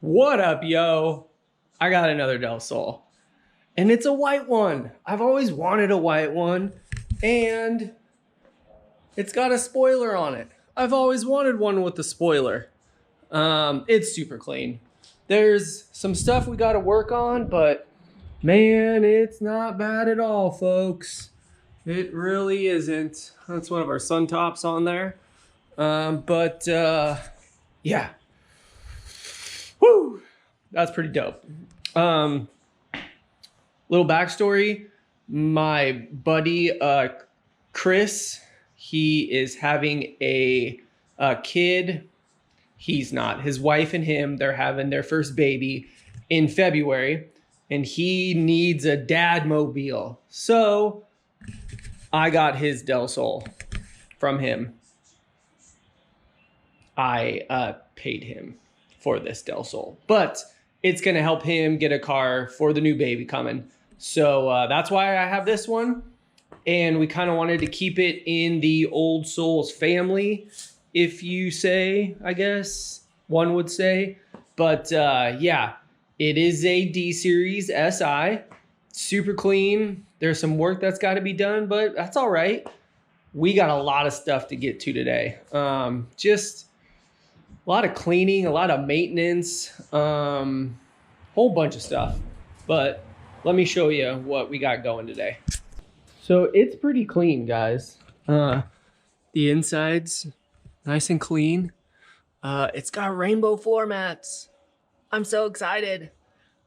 What up, yo? I got another Del Sol, and it's a white one. I've always wanted a white one, and it's got a spoiler on it. I've always wanted one with a spoiler. It's super clean. There's some stuff we got to work on, but man, it's not bad at all, folks. It really isn't. That's one of our sun tops on there. Yeah. Woo! That's pretty dope. Little backstory. My buddy, Chris, he is having a kid. He's not. His wife and him, they're having their first baby in February, and he needs a dad mobile. So I got his Del Sol from him. I paid him for this Del Sol, but it's going to help him get a car for the new baby coming. So that's why I have this one. And we kind of wanted to keep it in the OldSols family, if you say, I guess one would say. But yeah, it is a D-Series SI. Super clean. There's some work that's got to be done, but that's all right. We got a lot of stuff to get to today. Just a lot of cleaning, a lot of maintenance, whole bunch of stuff. But let me show you what we got going today. So it's pretty clean, guys. The inside's nice and clean. It's got rainbow floor mats. I'm so excited.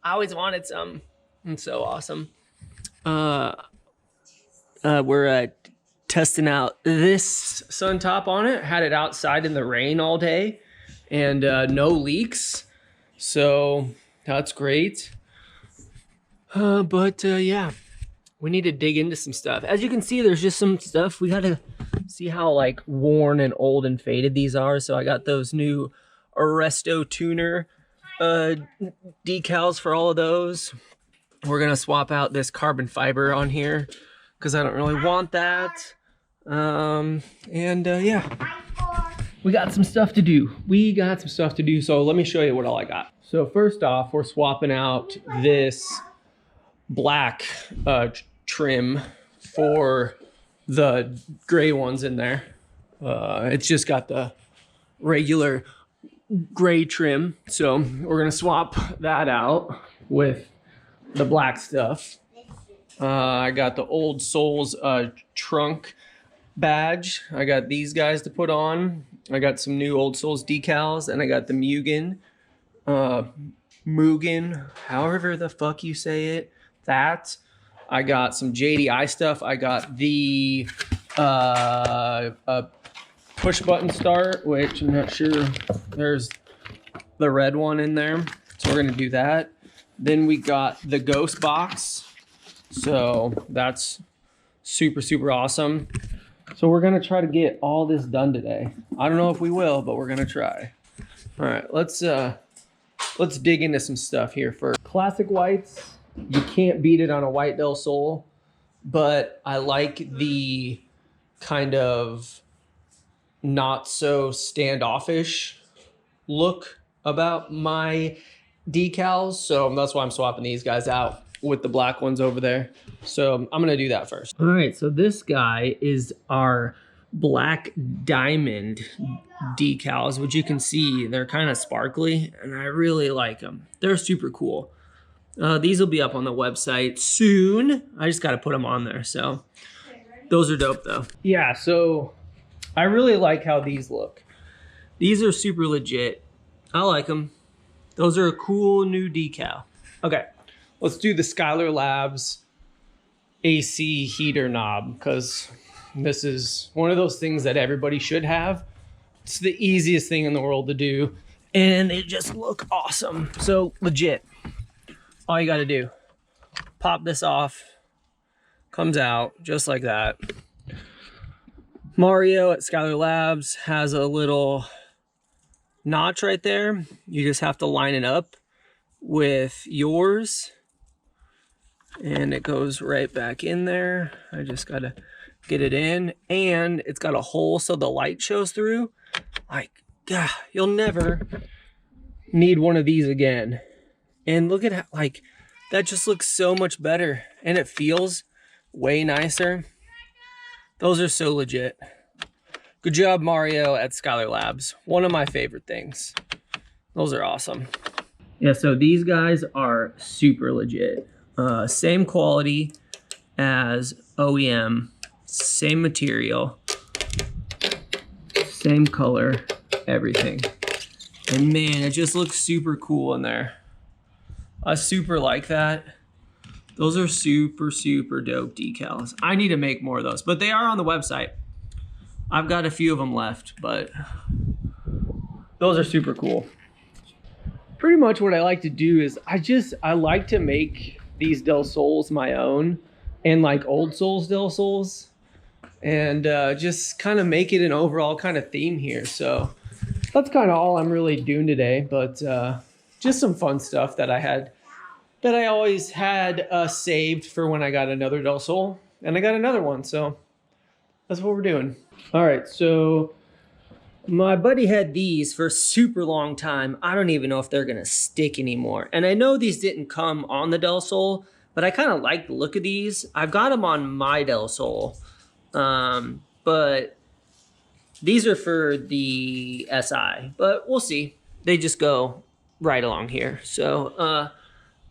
I always wanted some. It's so awesome. We're testing out this sun top on it. Had it outside in the rain all day. And no leaks, so that's great. Yeah, we need to dig into some stuff. As you can see, there's just some stuff. We gotta see how like worn and old and faded these are. So I got those new Arresto tuner decals for all of those. We're gonna swap out this carbon fiber on here because I don't really want that. Yeah. We got some stuff to do. So let me show you what all I got. So first off, we're swapping out this black trim for the gray ones in there. It's just got the regular gray trim. So we're gonna swap that out with the black stuff. I got the OldSols trunk badge. I got these guys to put on. I got some new OldSols decals, and I got the Mugen, however the fuck you say it, that. I got some JDI stuff. I got the push button start, which I'm not sure, there's the red one in there. So we're gonna do that. Then we got the ghost box. So that's super, super awesome. So we're gonna try to get all this done today. I don't know if we will, but we're gonna try. All right, let's dig into some stuff here first. Classic whites, you can't beat it on a white Del Sol, but I like the kind of not so standoffish look about my decals. So that's why I'm swapping these guys out with the black ones over there. So I'm gonna do that first. All right, so this guy is our black diamond decals, which you can see they're kind of sparkly, and I really like them. They're super cool. These will be up on the website soon. I just got to put them on there. So those are dope though. Yeah, so I really like how these look. These are super legit. I like them. Those are a cool new decal. Okay. Let's do the Schuyler Labs AC heater knob, because this is one of those things that everybody should have. It's the easiest thing in the world to do, and it just look awesome. So legit, all you got to do, pop this off, comes out just like that. Mario at Schuyler Labs has a little notch right there. You just have to line it up with yours, and it goes right back in there. I just gotta get it in, and it's got a hole so the light shows through. Like, God, you'll never need one of these again. And look at how, like, that just looks so much better. And it feels way nicer. Those are so legit. Good job, Mario at Schuyler Labs. One of my favorite things. Those are awesome. Yeah, so these guys are super legit. Same quality as OEM. Same material. Same color. Everything. And man, it just looks super cool in there. I super like that. Those are super, super dope decals. I need to make more of those, but they are on the website. I've got a few of them left, but those are super cool. Pretty much what I like to do is I like to make these Decals my own and like OldSols Decals and just kind of make it an overall kind of theme here. So that's kind of all I'm really doing today, but just some fun stuff that I always had saved for when I got another Decal, and I got another one, so that's what we're doing. All right, so my buddy had these for a super long time. I don't even know if they're gonna stick anymore. And I know these didn't come on the Decals, but I kind of like the look of these. I've got them on my Decals, but these are for the SI, but we'll see. They just go right along here. So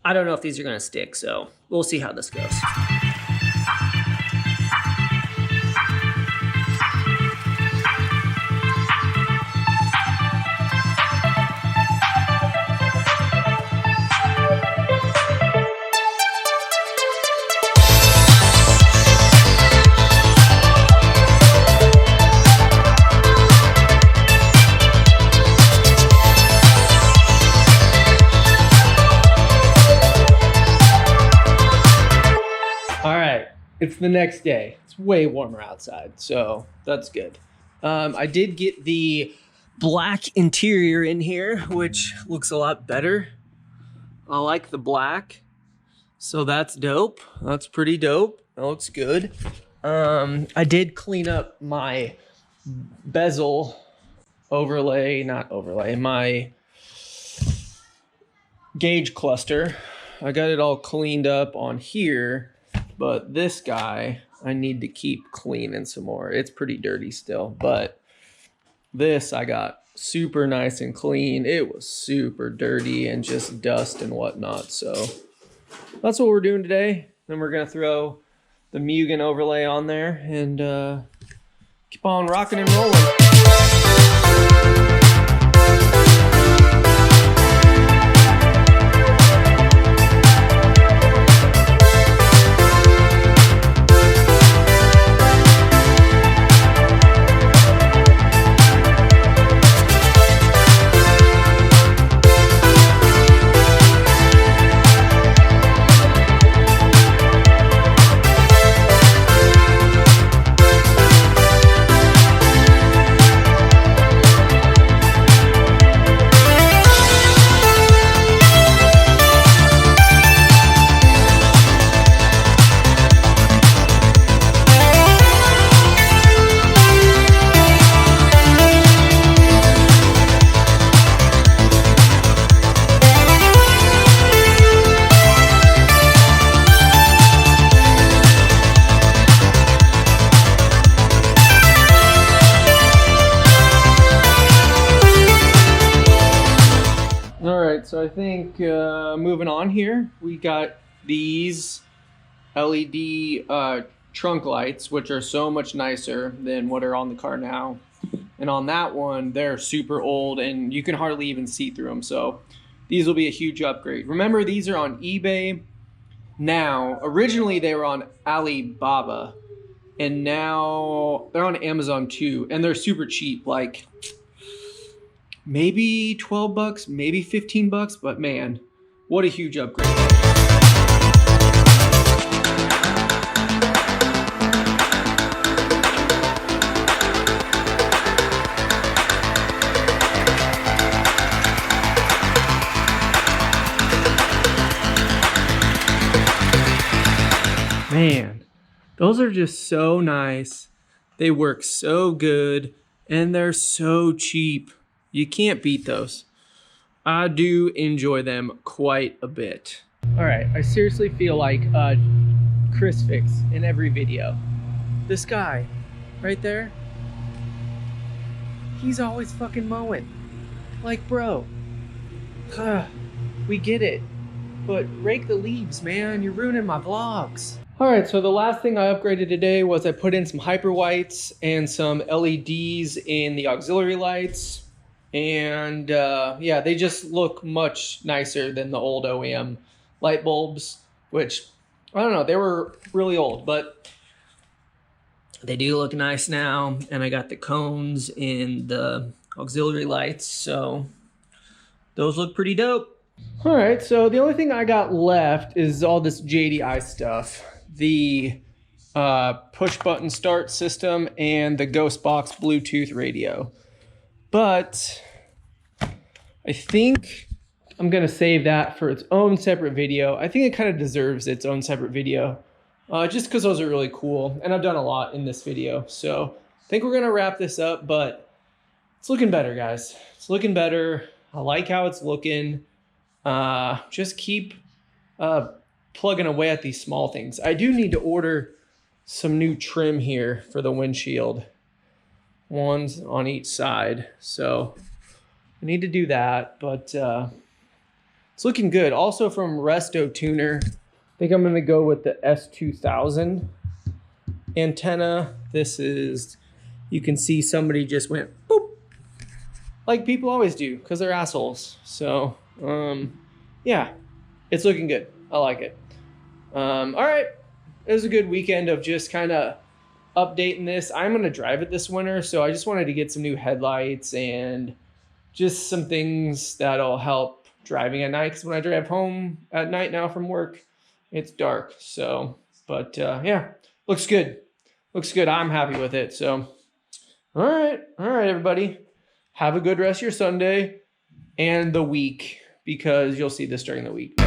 I don't know if these are gonna stick, so we'll see how this goes. It's the next day. It's way warmer outside, so that's good. I did get the black interior in here, which looks a lot better. I like the black, so that's dope. That's pretty dope. That looks good. I did clean up my bezel overlay, not overlay, my gauge cluster. I got it all cleaned up on here. But this guy, I need to keep cleaning some more. It's pretty dirty still, but this I got super nice and clean. It was super dirty and just dust and whatnot. So that's what we're doing today. Then we're gonna throw the Mugen overlay on there and keep on rocking and rolling. So I think moving on here, we got these LED trunk lights, which are so much nicer than what are on the car now. And on that one, they're super old and you can hardly even see through them. So these will be a huge upgrade. Remember, these are on eBay now. Originally, they were on Alibaba. And now they're on Amazon too. And they're super cheap, like maybe 12 bucks, maybe 15 bucks, but man, what a huge upgrade. Man, those are just so nice. They work so good and they're so cheap. You can't beat those. I do enjoy them quite a bit. All right, I seriously feel like Chris Fix in every video. This guy right there, he's always fucking mowing. Like, bro, we get it, but rake the leaves, man. You're ruining my vlogs. All right, so the last thing I upgraded today was I put in some hyper whites and some LEDs in the auxiliary lights. And yeah, they just look much nicer than the old OEM light bulbs, which, I don't know, they were really old, but they do look nice now. And I got the cones in the auxiliary lights, so those look pretty dope. All right, so the only thing I got left is all this JDI stuff. The push button start system and the Ghost Box Bluetooth radio. But I think I'm gonna save that for its own separate video. I think it kind of deserves its own separate video, just because those are really cool. And I've done a lot in this video. So I think we're gonna wrap this up, but it's looking better, guys. It's looking better. I like how it's looking. Just keep plugging away at these small things. I do need to order some new trim here for the windshield. Ones on each side. So I need to do that, but it's looking good. Also from Resto Tuner, I think I'm gonna go with the S2000 antenna. This is, you can see somebody just went boop, like people always do, because they're assholes. So yeah, it's looking good. I like it. All right, it was a good weekend of just kind of updating this. I'm going to drive it this winter, so I just wanted to get some new headlights and just some things that'll help driving at night, because when I drive home at night now from work, it's dark. So, but yeah, looks good. Looks good. I'm happy with it. So, all right, everybody. Have a good rest of your Sunday and the week, because you'll see this during the week.